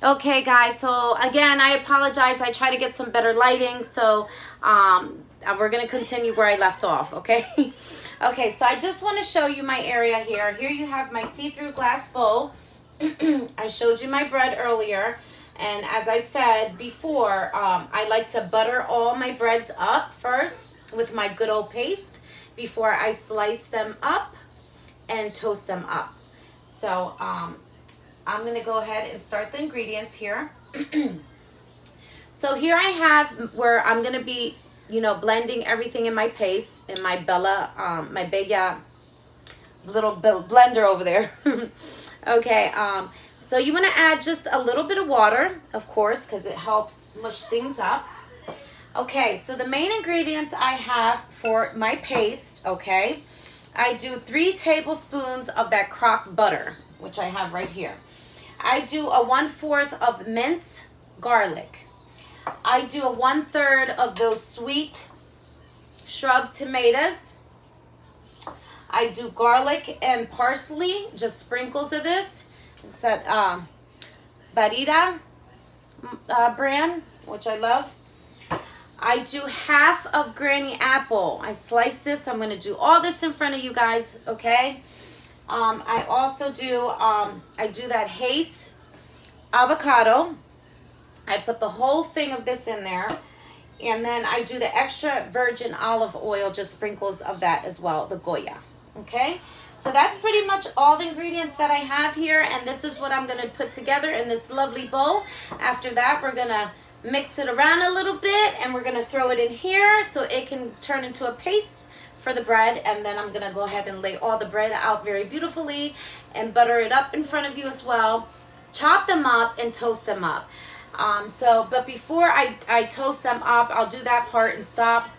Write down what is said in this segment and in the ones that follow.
Okay, guys, so again, I apologize. I try to get some better lighting, so we're going to continue where I left off, okay? Okay, so I just want to show you my area here. Here you have my see-through glass bowl. I showed you my bread earlier, and as I said before, I like to butter all my breads up first with my good old paste before I slice them up and toast them up. So, I'm going to go ahead and start the ingredients here. So here I have where I'm going to be, blending everything in my paste, in my my Bella little blender over there. Okay, so you want to add just a little bit of water, of course, because it helps mush things up. Okay, so the main ingredients I have for my paste, okay, I do 3 tablespoons of that crock butter, which I have right here. I do a 1/4 of minced garlic. I do a 1/3 of those sweet shrub tomatoes. I do garlic and parsley, just sprinkles of this. It's that Barita brand, which I love. I do half of granny apple. I slice this. I'm going to do all this in front of you guys, okay? I also do, I do that Haze avocado. I put the whole thing of this in there. And then I do the extra virgin olive oil, just sprinkles of that as well, the Goya, okay? So that's pretty much all the ingredients that I have here. And this is what I'm going to put together in this lovely bowl. After that, we're going to mix it around a little bit. And we're going to throw it in here so it can turn into a paste for the bread. And then I'm going to go ahead and lay all the bread out very beautifully and butter it up in front of you as well. Chop them up and toast them up. But before I toast them up, I'll do that part and stop,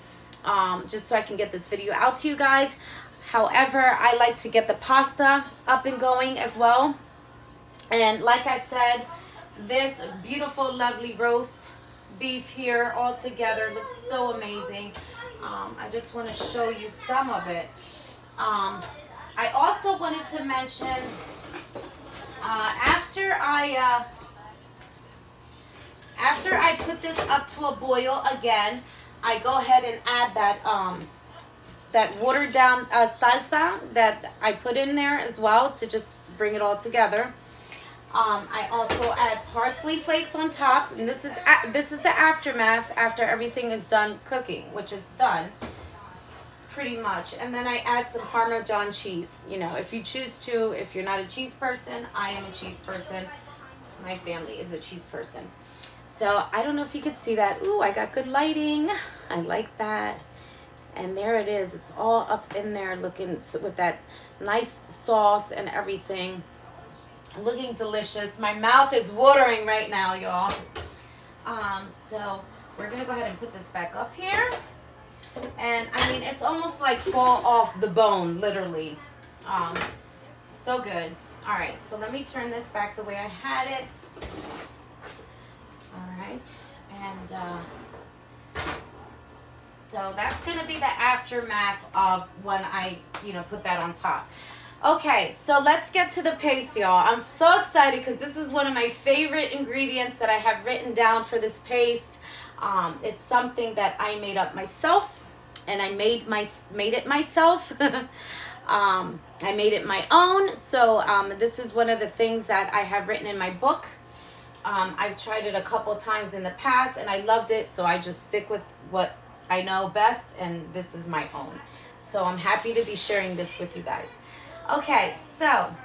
just so I can get this video out to you guys. However, I like to get the pasta up and going as well. And like I said, this beautiful, lovely roast beef here all together looks so amazing. I just want to show you some of it. I also wanted to mention, after I put this up to a boil again, I go ahead and add that watered down salsa that I put in there as well to just bring it all together. I also add parsley flakes on top, and this is the aftermath after everything is done cooking, which is done pretty much. And then I add some Parmesan cheese. If you choose to. If you're not a cheese person, I am a cheese person. My family is a cheese person. So I don't know if you could see that. Ooh, I got good lighting. I like that. And there it is. It's all up in there looking with that nice sauce and everything. Looking delicious. My mouth is watering right now, y'all. So we're going to go ahead and put this back up here. And I mean, it's almost like fall off the bone, literally. So good. All right, so let me turn this back the way I had it. All right, and so that's going to be the aftermath of when I, put that on top. Okay, so let's get to the paste, y'all. I'm so excited because this is one of my favorite ingredients that I have written down for this paste. It's something that I made up myself, and I made it myself. I made it my own. So this is one of the things that I have written in my book. I've tried it a couple times in the past, and I loved it, so I just stick with what I know best, and this is my own. So I'm happy to be sharing this with you guys. Okay, so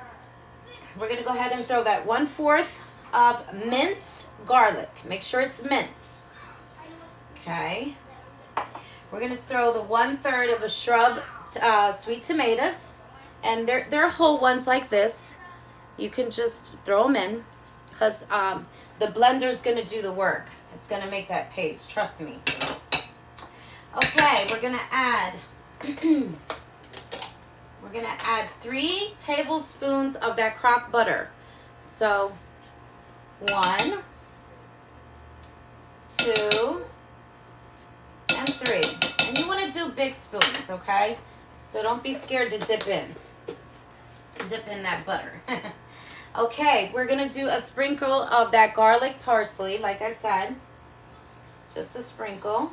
we're going to go ahead and throw that 1/4 of minced garlic. Make sure it's minced. Okay. We're going to throw the 1/3 of a shrub sweet tomatoes. And they're whole ones like this. You can just throw them in because the blender's going to do the work. It's going to make that paste. Trust me. Okay, we're going to add... We're going to add 3 tablespoons of that crock butter. So, 1, 2, and 3. And you want to do big spoons, okay? So don't be scared to dip in that butter. Okay, we're going to do a sprinkle of that garlic parsley, like I said. Just a sprinkle.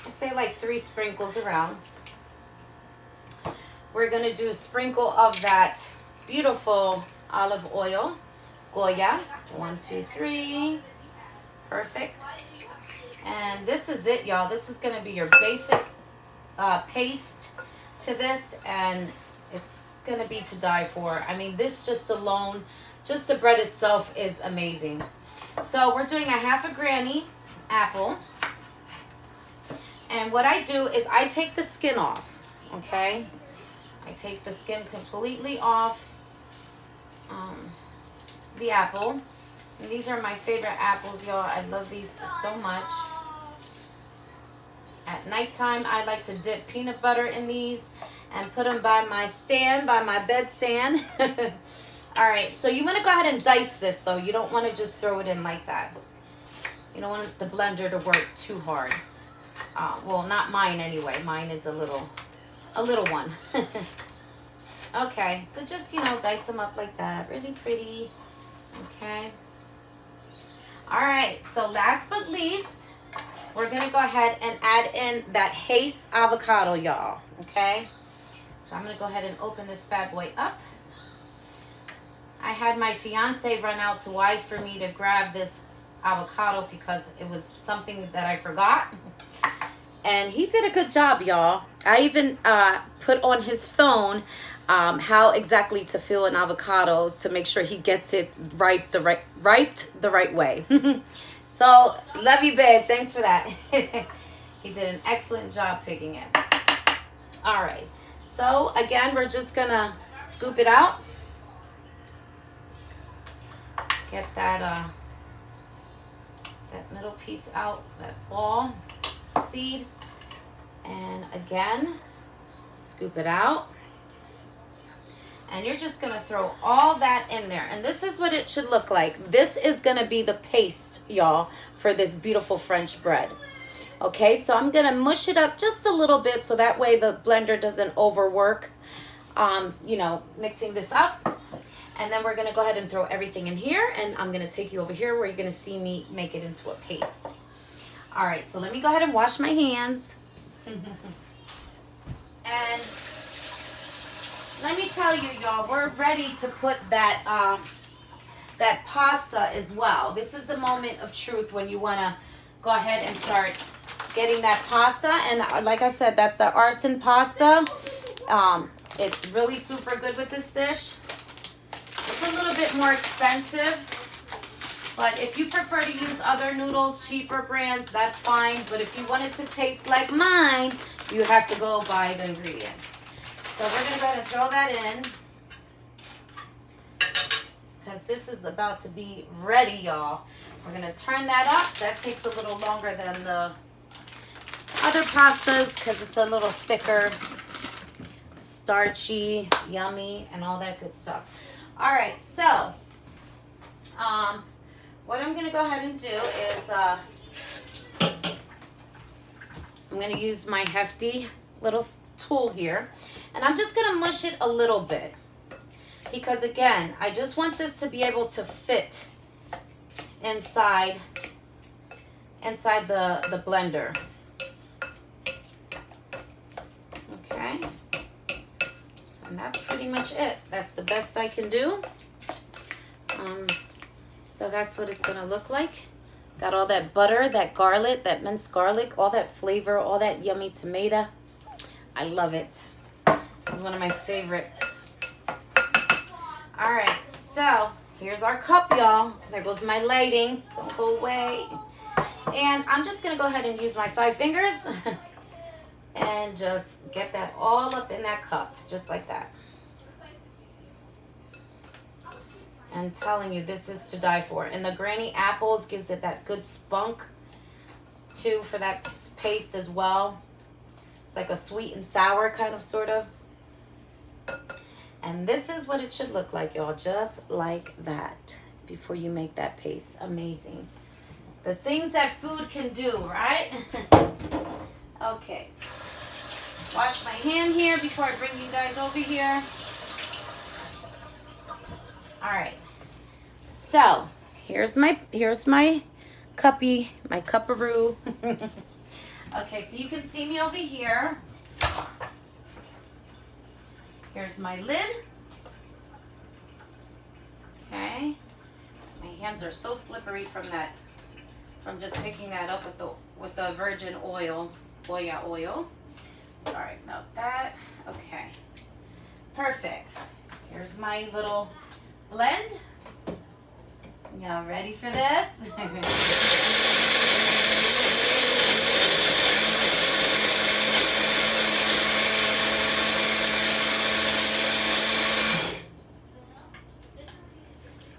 I say like 3 sprinkles around. We're going to do a sprinkle of that beautiful olive oil. Goya. 1, 2, 3. Perfect. And this is it, y'all. This is going to be your basic paste to this, and it's going to be to die for. I mean, this just alone, just the bread itself is amazing. So we're doing a half a granny apple. And what I do is I take the skin off, okay? I take the skin completely off the apple. And these are my favorite apples, y'all. I love these so much. At nighttime, I like to dip peanut butter in these and put them by my stand, by my bedstand. All right, so you want to go ahead and dice this, though. You don't want to just throw it in like that. You don't want the blender to work too hard. Well, not mine anyway. Mine is a little one. Okay, so just, you know, dice them up like that. Really pretty. Okay. All right, so last but least, we're going to go ahead and add in that Haste avocado, y'all. Okay. So I'm going to go ahead and open this bad boy up. I had my fiance run out to Wise for me to grab this avocado because it was something that I forgot. And he did a good job, y'all. I even put on his phone how exactly to fill an avocado to make sure he gets it ripe the right way. So, love you, babe. Thanks for that. He did an excellent job picking it. All right. So, again, we're just going to scoop it out. Get that middle piece out, that ball seed. And again, scoop it out. And you're just going to throw all that in there. And this is what it should look like. This is going to be the paste, y'all, for this beautiful French bread. Okay, so I'm going to mush it up just a little bit so that way the blender doesn't overwork, you know, mixing this up. And then we're going to go ahead and throw everything in here. And I'm going to take you over here where you're going to see me make it into a paste. All right, so let me go ahead and wash my hands. And let me tell you, y'all, we're ready to put that that pasta as well. This is the moment of truth when you want to go ahead and start getting that pasta. And like I said, that's the artisan pasta. It's really super good with this dish. It's a little bit more expensive, but if you prefer to use other noodles, cheaper brands, that's fine. But if you want it to taste like mine, you have to go buy the ingredients. So we're going to go ahead and throw that in because this is about to be ready, y'all. We're going to turn that up. That takes a little longer than the other pastas because it's a little thicker, starchy, yummy, and all that good stuff. All right, so what I'm going to go ahead and do is I'm going to use my hefty little tool here. And I'm just going to mush it a little bit because, again, I just want this to be able to fit inside the blender. Okay. And that's pretty much it. That's the best I can do. So that's what it's going to look like. Got all that butter, that garlic, that minced garlic, all that flavor, all that yummy tomato. I love it. This is one of my favorites. All right, so here's our cup, y'all. There goes my lighting. Don't go away. And I'm just going to go ahead and use my 5 fingers and just get that all up in that cup, just like that. I'm telling you, this is to die for. And the granny apples gives it that good spunk, too, for that paste as well. It's like a sweet and sour kind of sort of. And this is what it should look like, y'all. Just like that before you make that paste. Amazing. The things that food can do, right? Okay. Wash my hand here before I bring you guys over here. All right. So here's my cuppy, my cupperoo. Okay, so you can see me over here. Here's my lid. Okay. My hands are so slippery from just picking that up with the virgin oil. Oil. Sorry about that. Okay. Perfect. Here's my little blend. Y'all ready for this?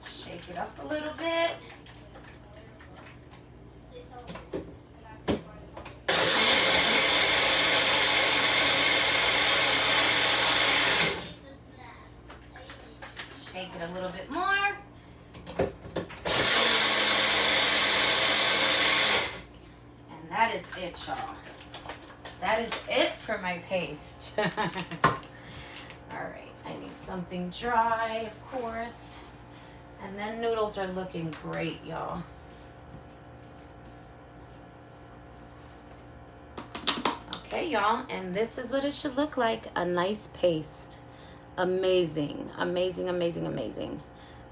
Shake it up a little bit. Shake it a little bit more. And that is it, y'all. That is it for my paste. All right, I need something dry, of course. And then noodles are looking great, y'all. Okay, y'all, and this is what it should look like, a nice paste. Amazing, amazing, amazing, amazing.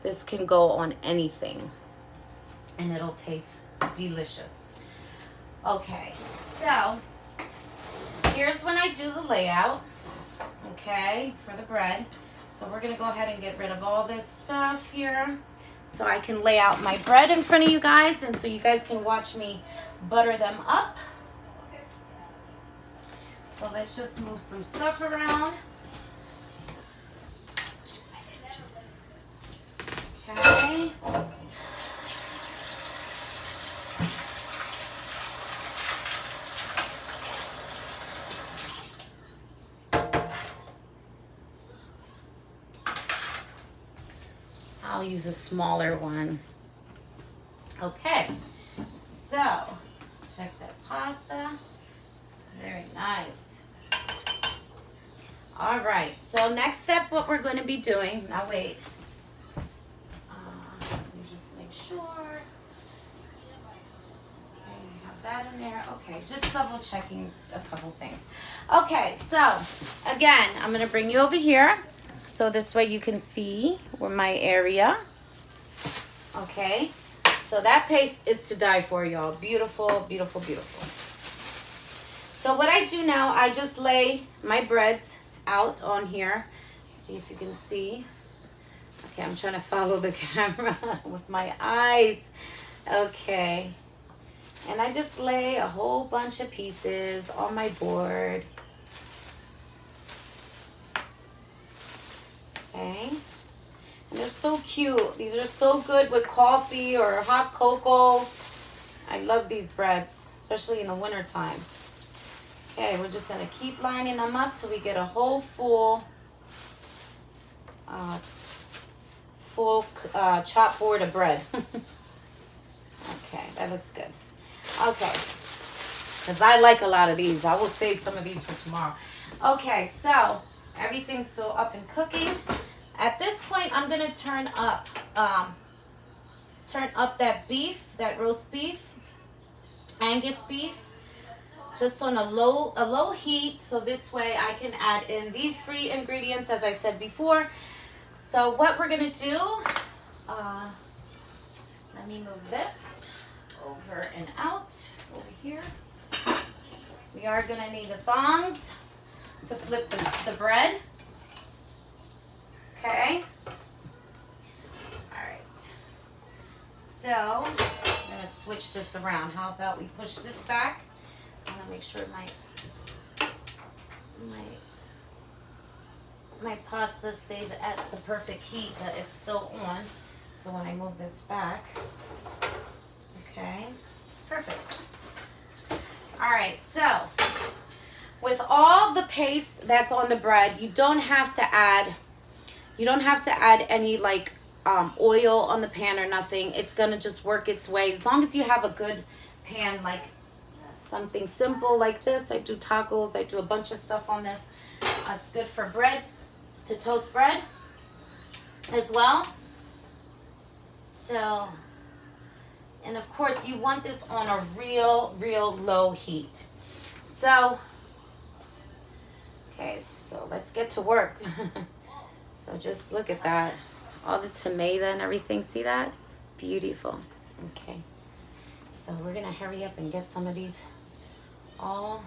This can go on anything and it'll taste delicious. Okay, so here's when I do the layout, okay, for the bread. So we're gonna go ahead and get rid of all this stuff here so I can lay out my bread in front of you guys and so you guys can watch me butter them up. So let's just move some stuff around. Okay. I'll use a smaller one. Okay, so check that pasta. Very nice. All right, so next step, what we're going to be doing, now wait. Let me just make sure. Okay, I have that in there. Okay, just double checking a couple things. Okay, so again, I'm going to bring you over here. So this way you can see where my area. Okay, so that paste is to die for, y'all. Beautiful, beautiful, beautiful. So what I do now, I just lay my breads out on here. See if you can see. Okay, I'm trying to follow the camera with my eyes. Okay, and I just lay a whole bunch of pieces on my board. Okay, and they're so cute. These are so good with coffee or hot cocoa. I love these breads, especially in the winter time. Okay, we're just gonna keep lining them up till we get a whole full chop board of bread. Okay, that looks good. Okay, because I like a lot of these. I will save some of these for tomorrow. Okay, so everything's still up and cooking. At this point, I'm gonna turn up that beef, that roast beef, Angus beef, just on a low heat. So this way I can add in these 3 ingredients, as I said before. So what we're gonna do, let me move this over and out over here. We are gonna need the thongs to flip the bread. Okay. All right. So I'm gonna switch this around. How about we push this back? I want to make sure my pasta stays at the perfect heat, that it's still on. So when I move this back, okay, perfect. All right, so with all the paste that's on the bread, you don't have to add any like oil on the pan or nothing. It's gonna just work its way as long as you have a good pan, like something simple like this. I do tacos, I do a bunch of stuff on this. It's good for bread, to toast bread as well. So, and of course you want this on a real low heat. So, okay, so let's get to work. So just look at that. All the tomato and everything, see that? Beautiful. Okay. So we're gonna hurry up and get some of these all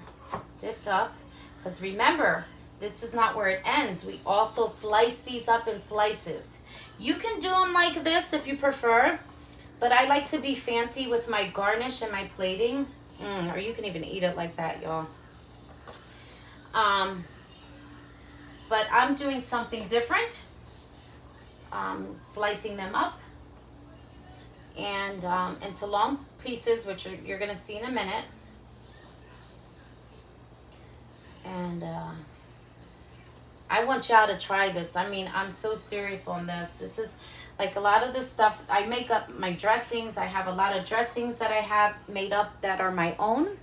dipped up. Because remember, this is not where it ends. We also slice these up in slices. You can do them like this if you prefer, but I like to be fancy with my garnish and my plating. Or you can even eat it like that, y'all. But I'm doing something different. Slicing them up and into long pieces, which you're gonna see in a minute. And I want y'all to try this. I mean, I'm so serious on this. This is like a lot of this stuff. I make up my dressings. I have a lot of dressings that I have made up that are my own,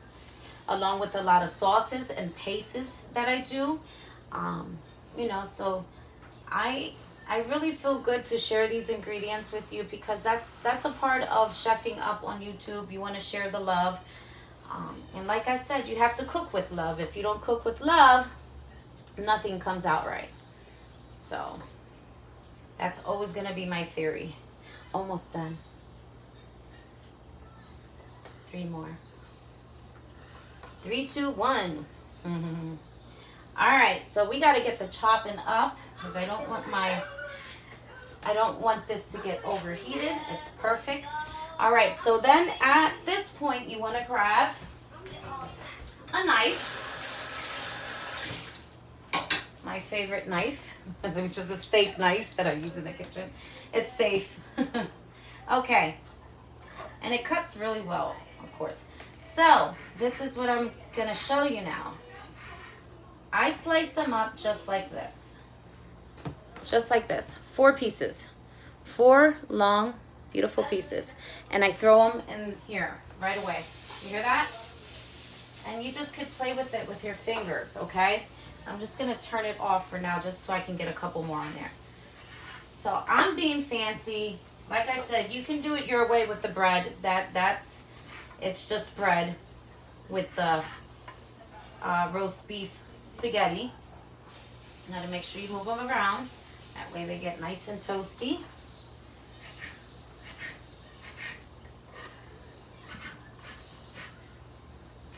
along with a lot of sauces and pastes that I do. You know, so I really feel good to share these ingredients with you, because that's a part of chefing up on YouTube. You want to share the love. And like I said, you have to cook with love. If you don't cook with love, nothing comes out right. So that's always going to be my theory. Almost done. 3 more. 3, 2, 1. All right, so we got to get the chopping up, because I don't want this to get overheated. It's perfect. All right, so then at this point, you want to grab a knife. My favorite knife, which is a steak knife that I use in the kitchen. It's safe. Okay, and it cuts really well, of course. So this is what I'm gonna show you now. I slice them up just like this. Just like this. 4 pieces. 4 long, beautiful pieces. And I throw them in here right away. You hear that? And you just could play with it with your fingers, okay? I'm just going to turn it off for now, just so I can get a couple more on there. So I'm being fancy. Like I said, you can do it your way with the bread. It's just bread with the roast beef spaghetti. You got to make sure you move them around. That way they get nice and toasty.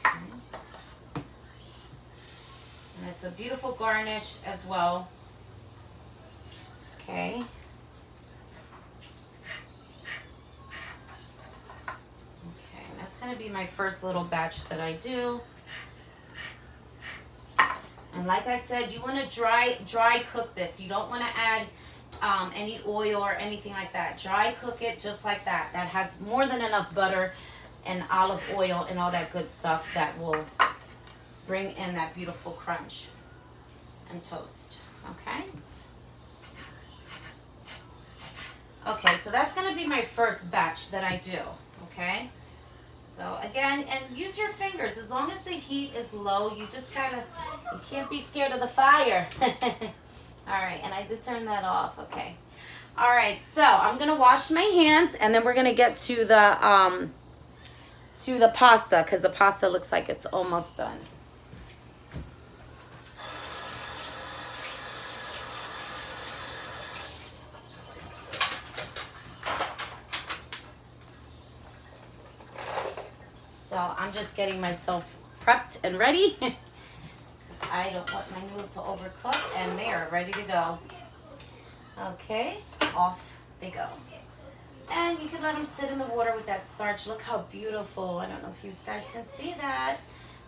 Okay. And it's a beautiful garnish as well. Okay. Okay, that's going to be my first little batch that I do. And like I said, you want to dry cook this. You don't want to add any oil or anything like that. Dry cook it just like that. That has more than enough butter and olive oil and all that good stuff that will bring in that beautiful crunch and toast. Okay? Okay, so that's going to be my first batch that I do. Okay? So again, and use your fingers. As long as the heat is low, you can't be scared of the fire. All right, and I did turn that off. Okay. All right, so I'm gonna wash my hands, and then we're gonna get to the pasta, because the pasta looks like it's almost done. So I'm just getting myself prepped and ready, because I don't want my noodles to overcook, and they are ready to go. Okay, off they go. And you can let them sit in the water with that starch. Look how beautiful. I don't know if you guys can see that,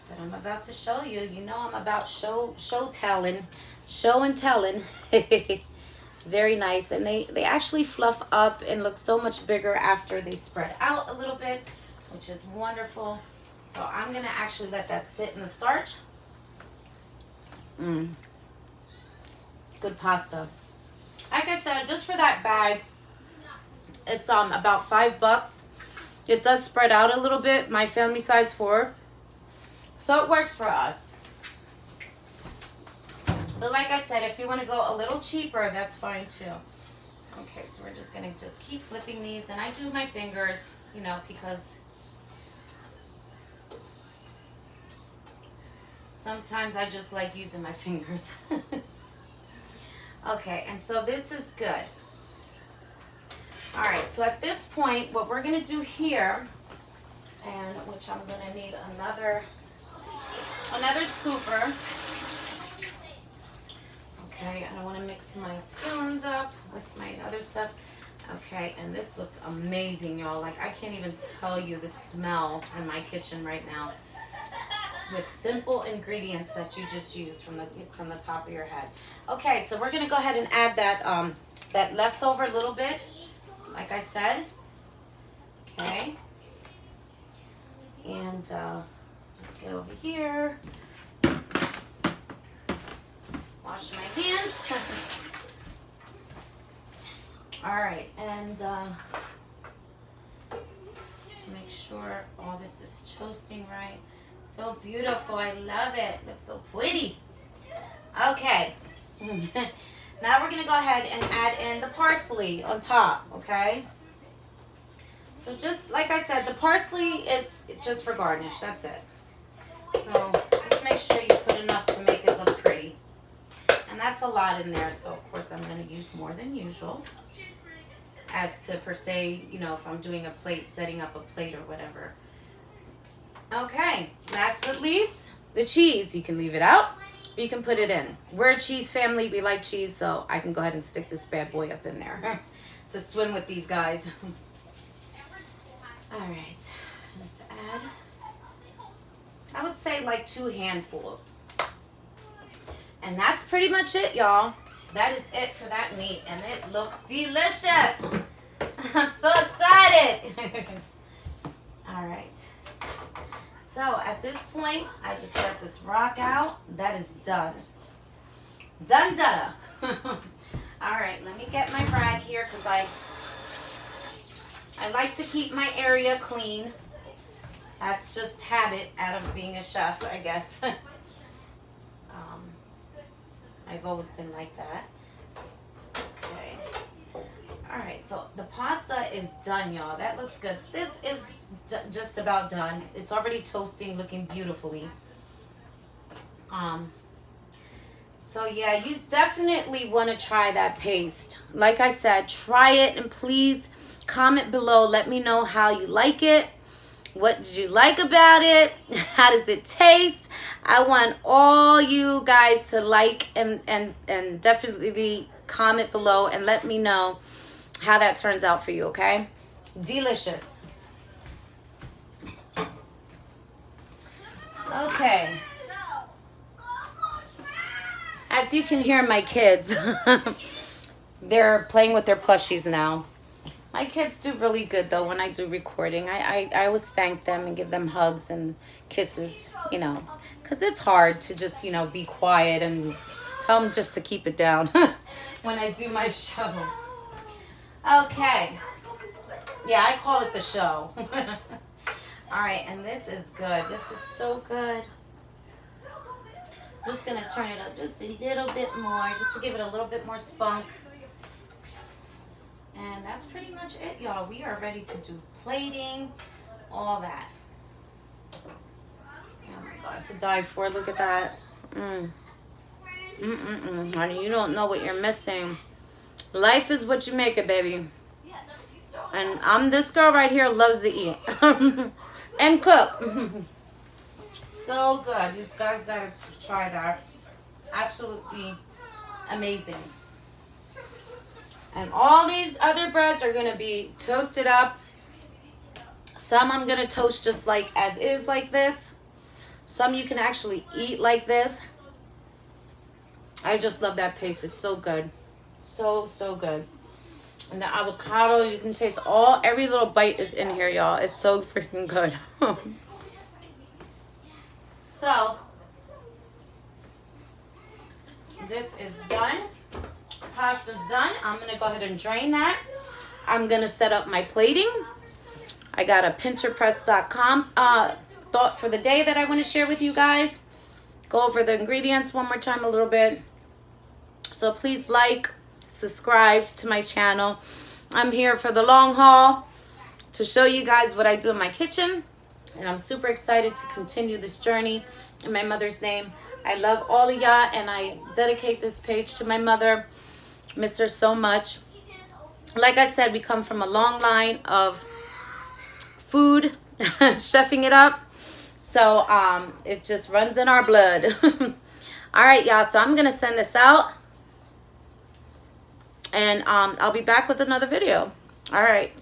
but I'm about to show you. You know I'm about show and telling. Very nice. And they actually fluff up and look so much bigger after they spread out a little bit, which is wonderful. So I'm going to actually let that sit in the starch. Good pasta. Like I said, just for that bag, it's about $5. It does spread out a little bit. My family size 4. So it works for us. But like I said, if you want to go a little cheaper, that's fine too. Okay, so we're just gonna just keep flipping these, and I do my fingers, you know, because sometimes I just like using my fingers. Okay, and so this is good. All right, so at this point, what we're gonna do here, and which I'm gonna need another scooper. Okay, I want to mix my spoons up with my other stuff. Okay, and this looks amazing, y'all. Like, I can't even tell you the smell in my kitchen right now with simple ingredients that you just use from the top of your head. Okay, so we're gonna go ahead and add that leftover little bit, like I said. Okay, and let's get over here. Wash my hands. All right, and just make sure all this is toasting right. So beautiful, I love it. Looks so pretty. Okay, now we're gonna go ahead and add in the parsley on top, okay? So just like I said, the parsley, it's just for garnish, that's it. So just make sure you put enough to make it look pretty. And that's a lot in there, so of course I'm going to use more than usual. As to per se, you know, if I'm doing a plate, setting up a plate or whatever. Okay, last but least, the cheese. You can leave it out, or you can put it in. We're a cheese family, we like cheese, so I can go ahead and stick this bad boy up in there to swim with these guys. All right, just add, I would say like 2 handfuls. And that's pretty much it, y'all. That is it for that meat, and it looks delicious. I'm so excited. All right. So at this point, I just let this rock out. That is done. Done, dada. All right, let me get my rag here because I like to keep my area clean. That's just habit out of being a chef, I guess. I've always been like that. Okay. All right, so the pasta is done, y'all. That looks good. This is just about done. It's already toasting, looking beautifully. So yeah, you definitely want to try that paste. Like I said, try it, and please comment below. Let me know how you like it. What did you like about it? How does it taste? I want all you guys to like and definitely comment below and let me know how that turns out for you, okay? Delicious. Okay. As you can hear, my kids, they're playing with their plushies now. My kids do really good, though, when I do recording. I always thank them and give them hugs and kisses, you know, because it's hard to just, you know, be quiet and tell them just to keep it down when I do my show. Okay. Yeah, I call it the show. All right, and this is good. This is so good. I'm just going to turn it up just a little bit more, just to give it a little bit more spunk. And that's pretty much it, y'all. We are ready to do plating, all that. Oh my God, to die for. Look at that. Honey, you don't know what you're missing. Life is what you make it, baby. And I'm this girl right here, loves to eat and cook. So good. You guys gotta try that. Absolutely amazing. And all these other breads are going to be toasted up. Some I'm going to toast just like as is, like this. Some you can actually eat like this. I just love that paste. It's so good. So, so good. And the avocado, you can taste every little bite is in here, y'all. It's so freaking good. So, this is done. Pasta's done. I'm going to go ahead and drain that. I'm going to set up my plating. I got a Pinterest.com thought for the day that I want to share with you guys. Go over the ingredients one more time a little bit. So please like, subscribe to my channel. I'm here for the long haul to show you guys what I do in my kitchen. And I'm super excited to continue this journey in my mother's name. I love all of y'all, and I dedicate this page to my mother. Miss her so much. Like I said, we come from a long line of food, chefing it up. So it just runs in our blood. All right, y'all. So I'm going to send this out. And I'll be back with another video. All right.